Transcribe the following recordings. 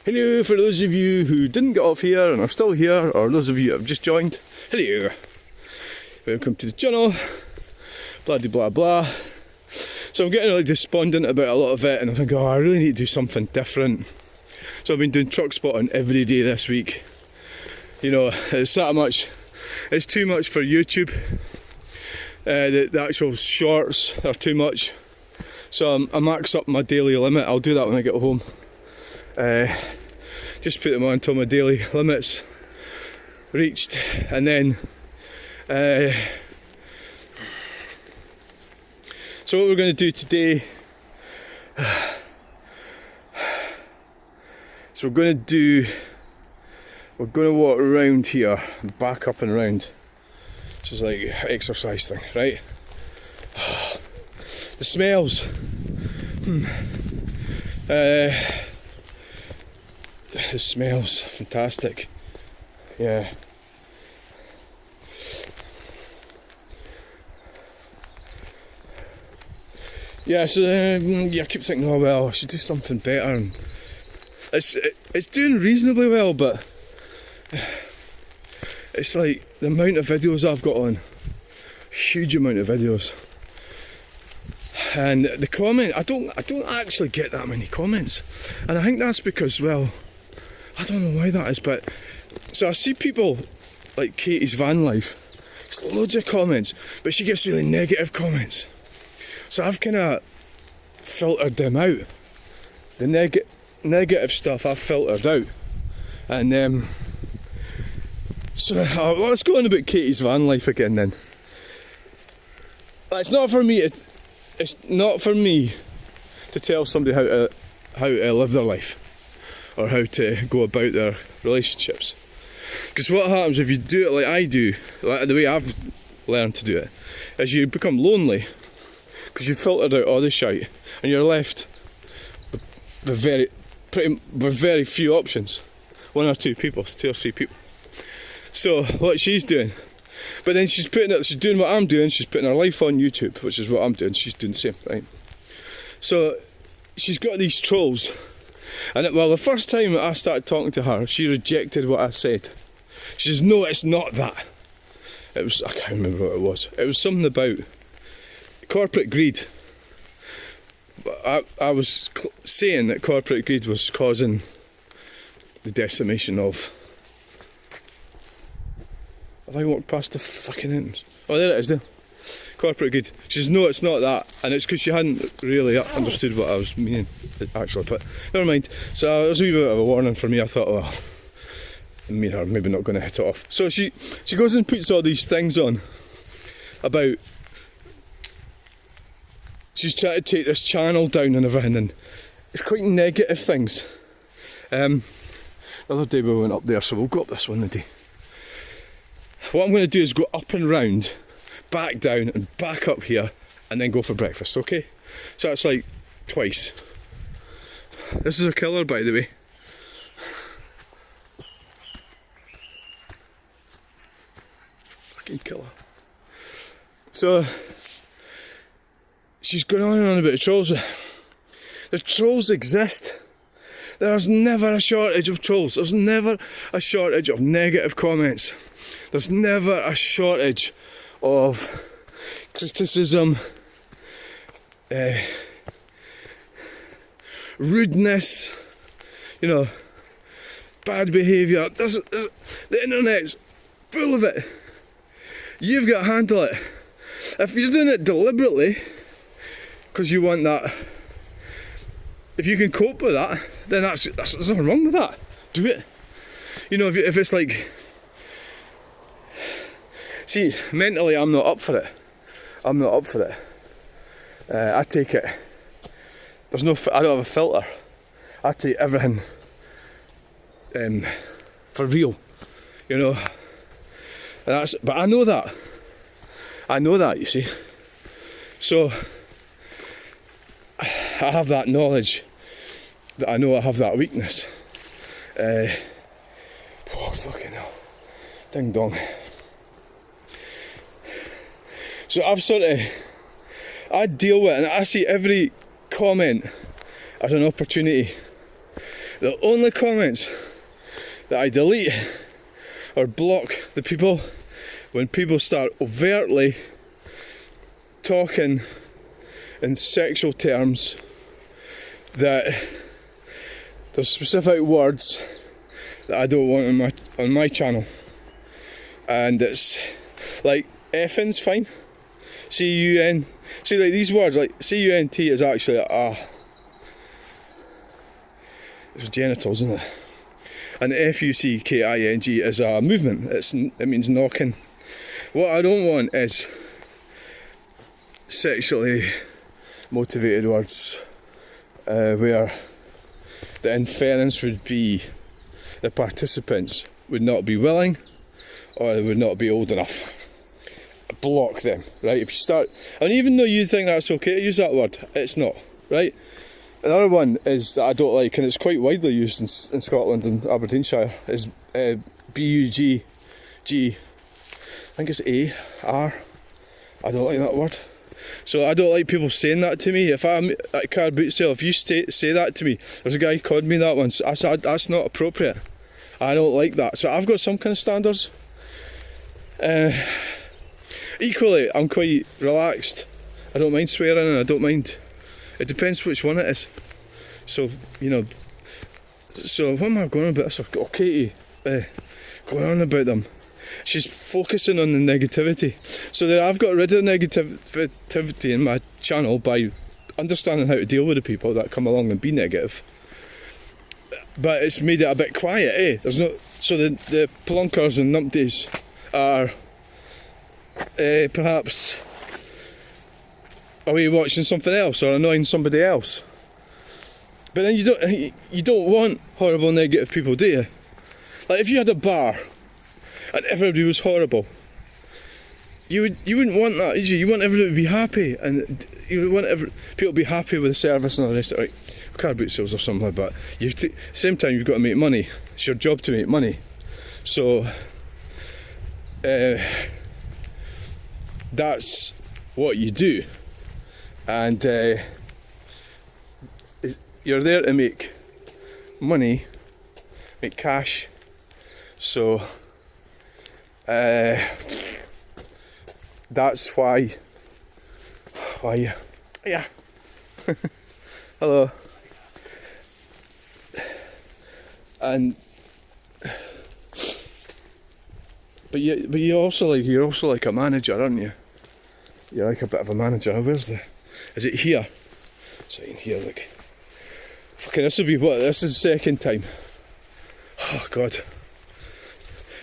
Hello, for those of you who didn't get off here and are still here, or those of you who have just joined, hello. Welcome to the channel, blah blah blah. So I'm getting really despondent about a lot of it, and I'm thinking, oh, I really need to do something different. So I've been doing truck spotting every day this week. You know, it's that much, it's too much for YouTube. The actual shorts are too much. So I maxed up my daily limit. I'll do that when I get home. Just put them on until my daily limit's reached, and then so what we're going to do today, so we're going to walk around here, back up and around, which is like an exercise thing, right? The smells. It smells fantastic. Yeah. Yeah, so I keep thinking, oh well, I should do something better. And it's doing reasonably well, but it's like the amount of videos I've got on, huge amount of videos. And the comment, I don't actually get that many comments, and I think that's because, well, I don't know why that is, but so I see people like Katie's van life, it's loads of comments, but she gets really negative comments. So I've kind of filtered them out. The negative stuff I've filtered out, and so let's go on about Katie's van life again. Then it's not for me to tell somebody how to live their life, or how to go about their relationships. Because what happens if you do it like I do, like the way I've learned to do it, is you become lonely, because you filtered out all the shite, and you're left with very few options. One or two people, 2 or 3 people. So what she's doing, but then she's doing what I'm doing, she's putting her life on YouTube, which is what I'm doing, she's doing the same, right? So she's got these trolls. And well, the first time I started talking to her, she rejected what I said. She says, no, it's not that. I can't remember what it was. It was something about corporate greed. I was saying that corporate greed was causing the decimation of... Have I walked past the fucking entrance? Oh, there it is there. Corporate greed. She says, no, it's not that. And it's because she hadn't really understood what I was meaning, actually. But never mind. So it was a wee bit of a warning for me. I thought, well, me and her maybe not going to hit it off. So she goes and puts all these things on about... She's trying to take this channel down and everything, and it's quite negative things. The other day we went up there, so we'll go up this one today. What I'm going to do is go up and round, back down and back up here, and then go for breakfast, okay? So that's like twice. This is a killer, by the way. Fucking killer. So she's going on and on about the trolls. The trolls exist. There's never a shortage of trolls. There's never a shortage of negative comments. There's never a shortage of criticism, rudeness, you know, bad behaviour. The internet's full of it. You've got to handle it. If you're doing it deliberately, because you want that, if you can cope with that, then there's nothing wrong with that. Do it. You know, if it's like... See, mentally I'm not up for it. I take it. I don't have a filter. I take everything for real, you know. But I know that, you see. So I have that knowledge that I know I have that weakness. Oh, fucking hell. Ding dong. So I deal with it, and I see every comment as an opportunity The only comments that I delete or block the people when people start overtly talking in sexual terms, that there's specific words that I don't want on my channel, and it's like effing's fine. C-U-N. See, like these words, like C-U-N-T is actually it's genitals, isn't it? And F-U-C-K-I-N-G is a movement. It means knocking. What I don't want is sexually motivated words where the inference would be the participants would not be willing or they would not be old enough. Block them, right? If you start, and even though you think that's okay to use that word, it's not, right? Another one is that I don't like, and it's quite widely used in Scotland and Aberdeenshire, is B-U-G-G, I think it's A-R. I don't like that word. So I don't like people saying that to me. If I'm at a car boot sale, if you say that to me, there's a guy called me that once, I said that's not appropriate. I don't like that. So I've got some kind of standards. Equally, I'm quite relaxed. I don't mind swearing and I don't mind. It depends which one it is. So, you know, so what am I going on about this? Oh, Katie, going on about them. She's focusing on the negativity. So that I've got rid of the negativity in my channel by understanding how to deal with the people that come along and be negative. But it's made it a bit quiet, eh? There's no, so the plunkers and numpties are perhaps away watching something else or annoying somebody else. But then you don't want horrible negative people, do you? Like if you had a bar and everybody was horrible, you wouldn't want that, would you? You want everybody to be happy, and you want people to be happy with the service and all the rest of it. Like car boot sales or something like that. At the same time, you've got to make money. It's your job to make money. So that's what you do, and you're there to make money, make cash. So that's why yeah hello. And but you're also like a manager, aren't you? You're like a bit of a manager. Is it here? It's in here, look. Fucking this is the second time. Oh god.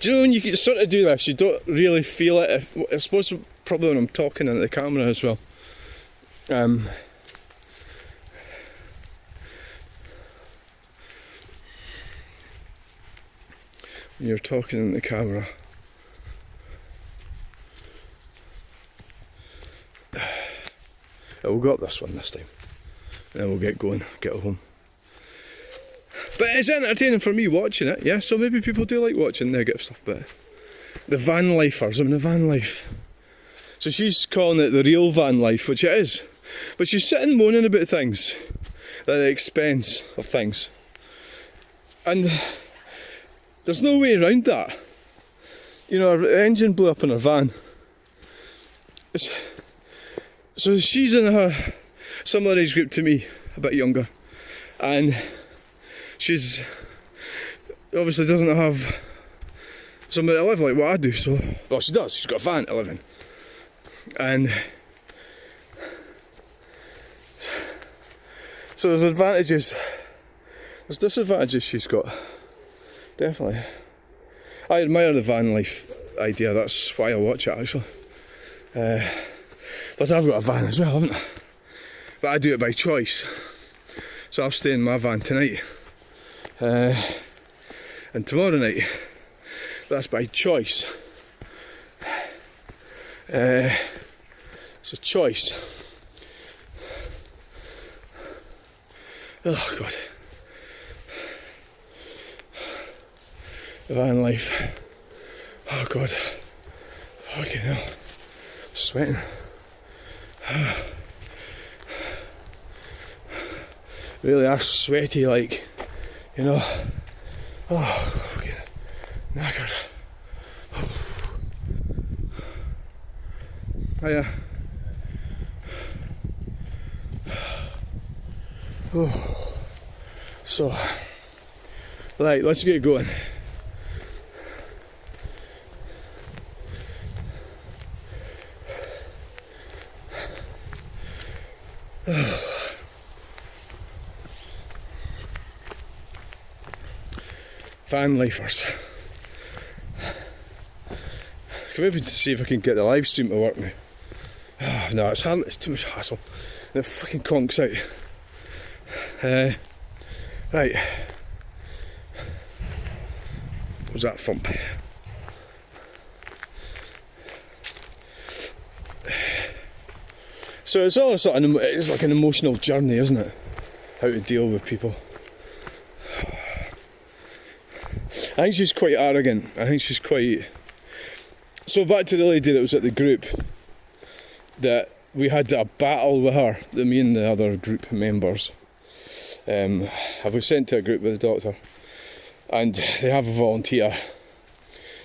Do you know when you sort of do this, you don't really feel it? I suppose probably when I'm talking into the camera as well. You're talking in the camera. We'll go up this one this time, and then we'll get going, get home. But it's entertaining for me watching it, yeah, so maybe people do like watching negative stuff, but the van lifers, the van life. So she's calling it the real van life, which it is. But she's sitting moaning about things, at the expense of things. And there's no way around that. You know, her engine blew up in her van. So she's in her similar age group to me, a bit younger, and she's obviously doesn't have somewhere to live like what I do. So, well, she does. She's got a van to live in, and so there's advantages. There's disadvantages she's got. Definitely. I admire the van life idea. That's why I watch it actually. Plus I've got a van as well, haven't I? But I do it by choice. So I'll stay in my van tonight. And tomorrow night. That's by choice. It's a choice. Oh god. The van life. Oh god. Fucking hell. Sweating. Really are sweaty, like, You know? Oh, fucking knackered. Hiya. Oh. So, right, let's get going. Van lifers. Can maybe see if I can get the live stream to work now. Oh, no, it's hard. It's too much hassle. And it fucking conks out. Right. What was that thump? So it's all sort of, it's like an emotional journey, isn't it? How to deal with people. I think she's quite arrogant. I think she's quite... So back to the lady that was at the group, that we had a battle with her, that me and the other group members have we sent to a group with the doctor, and they have a volunteer.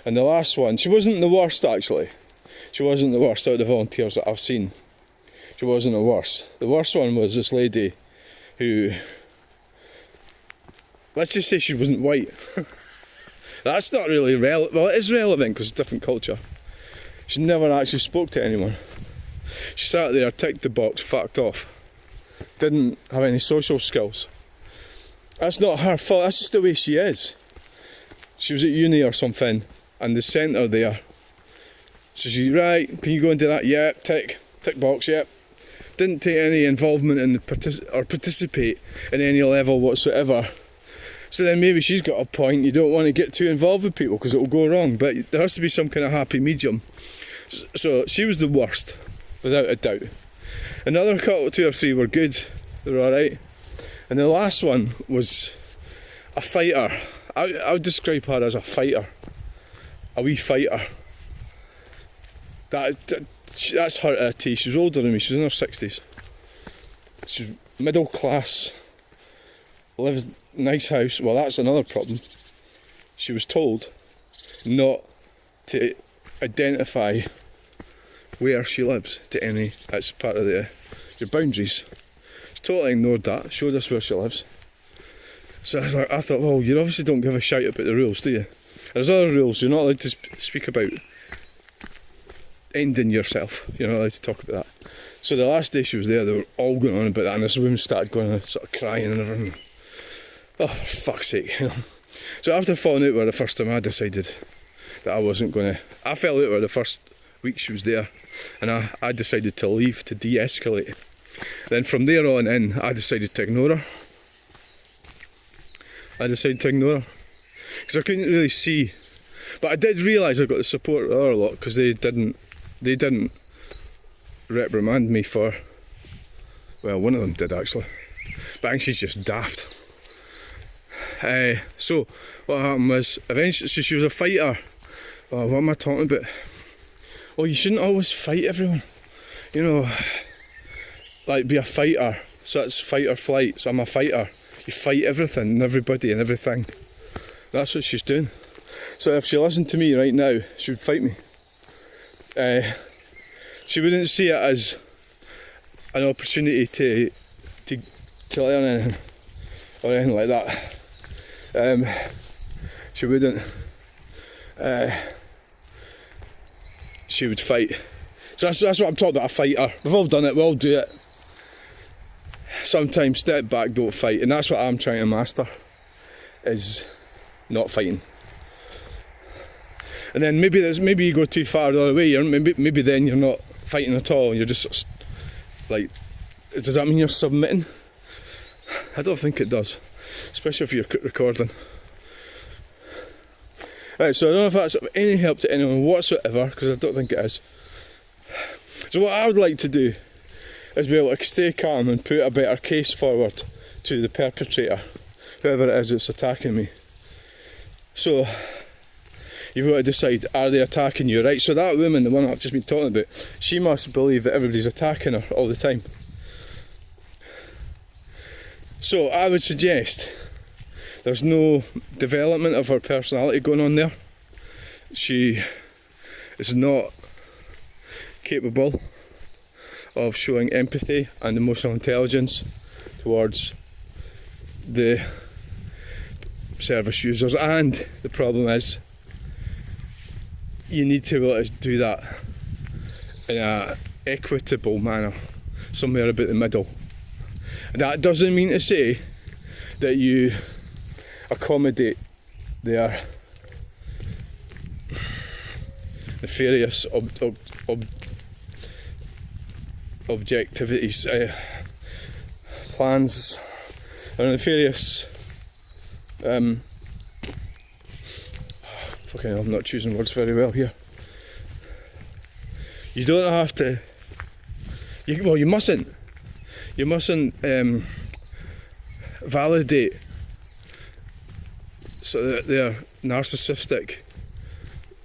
And the last one, she wasn't the worst actually. She wasn't the worst out of the volunteers that I've seen. She wasn't the worst. The worst one was this lady who, let's just say she wasn't white. That's not really relevant. Well, it is relevant because it's a different culture. She never actually spoke to anyone. She sat there, ticked the box, fucked off. Didn't have any social skills. That's not her fault, that's just the way she is. She was at uni or something, and they sent her there. So she's right, can you go and do that? Yeah, tick box, yeah. Didn't take any involvement in or participate in any level whatsoever. So then maybe she's got a point. You don't want to get too involved with people because it will go wrong, but there has to be some kind of happy medium. So she was the worst, without a doubt. Another couple, 2 or 3 were good. They were alright. And the last one was a fighter. I would describe her as a fighter. A wee fighter. That's her at a T. She was older than me. She was in her 60s. She was middle class. Lived nice house. Well, that's another problem. She was told not to identify where she lives to any. That's part of your boundaries. She totally ignored that. Showed us where she lives. So I thought, well, you obviously don't give a shite about the rules, do you? There's other rules. You're not allowed to speak about ending yourself. You're not allowed to talk about that. So the last day she was there, they were all going on about that, and this woman started going, sort of crying and everything. Oh, for fuck's sake, you know. So after falling out with her the first time, I decided that I wasn't going to... I fell out with her the first week she was there, and I decided to leave to de-escalate. Then from there on in, I decided to ignore her. Because I couldn't really see. But I did realise I got the support of her a lot, because they didn't reprimand me for... Well, one of them did actually. But I think she's just daft. So what happened was, eventually, she was a fighter. Oh, what am I talking about? Well, you shouldn't always fight everyone. You know, like be a fighter. So it's fight or flight. So I'm a fighter. You fight everything and everybody and everything. That's what she's doing. So if she listened to me right now, she would fight me. She wouldn't see it as an opportunity to learn anything or anything like that. She wouldn't. She would fight. So that's what I'm talking about, a fighter. We've all done it, we all do it. Sometimes step back, don't fight, and that's what I'm trying to master, is not fighting. And then maybe you go too far the other way, maybe then you're not fighting at all, you're just like, does that mean you're submitting? I don't think it does, especially if you're recording. Right, so I don't know if that's of any help to anyone whatsoever, because I don't think it is. So what I would like to do is be able to stay calm and put a better case forward to the perpetrator, whoever it is that's attacking me. So you've got to decide, are they attacking you, right? So that woman, the one I've just been talking about, she must believe that everybody's attacking her all the time. So I would suggest There's no development of her personality going on there. She is not capable of showing empathy and emotional intelligence towards the service users, and the problem is you need to be able to do that in a equitable manner, somewhere about the middle. And that doesn't mean to say that you accommodate their nefarious objectivities, plans, or nefarious fucking I'm not choosing words very well here. You don't have to, you mustn't validate so that they're narcissistic,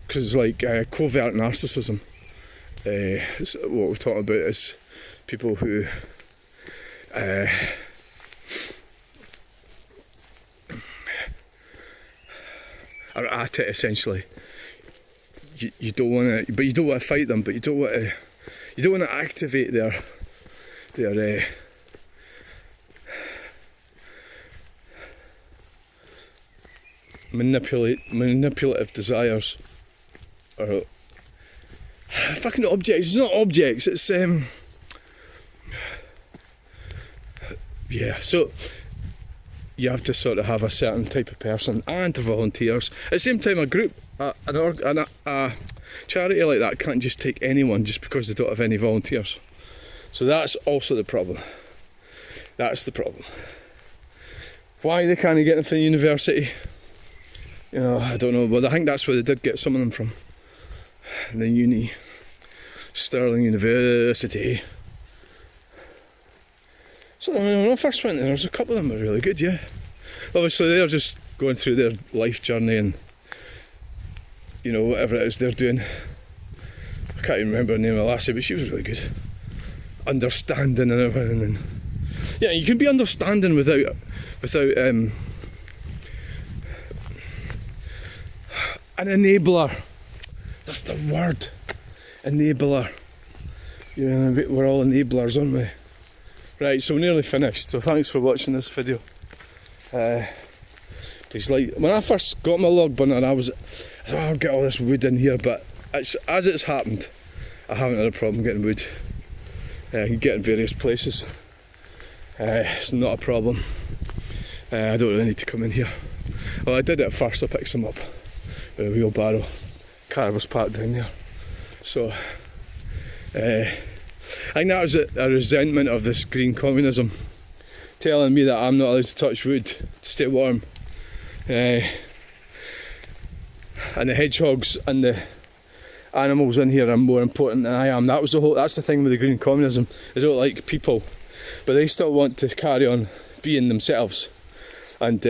because it's like covert narcissism. What we're talking about is people who are at it essentially. You don't want to, but you don't want to fight them. But you don't want to activate their manipulative desires, or fucking objects. It's not objects. It's yeah. So you have to sort of have a certain type of person and to volunteers. At the same time, a group, a charity like that can't just take anyone just because they don't have any volunteers. So that's also the problem. That's the problem. Why they can't get them from the university, I don't know, but I think that's where they did get some of them from. The uni, Stirling University. So when I first went there was a couple of them that were really good, yeah. Obviously they're just going through their life journey and whatever it is they're doing. I can't even remember the name of the lassie, but she was really good. Understanding and everything, and yeah, you can be understanding without an enabler. That's the word, enabler. We're all enablers, aren't we? Right, so we're nearly finished, so thanks for watching this video. Please when I first got my log burner, I thought I'll get all this wood in here, but as it's happened, I haven't had a problem getting wood. You can get in various places. It's not a problem. I don't really need to come in here. Well, I did it at first. I picked some up with a wheelbarrow. Car was parked down there. So I think that was a resentment of this green communism, telling me that I'm not allowed to touch wood to stay warm. And the hedgehogs and the animals in here are more important than I am. That's the thing with the green communism. They don't like people, but they still want to carry on being themselves and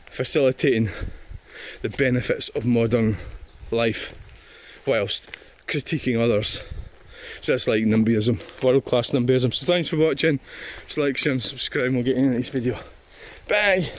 facilitating the benefits of modern life whilst critiquing others. So that's like NIMBYism, world class NIMBYism. So thanks for watching. Just like, share and subscribe and we'll get in the next video. Bye!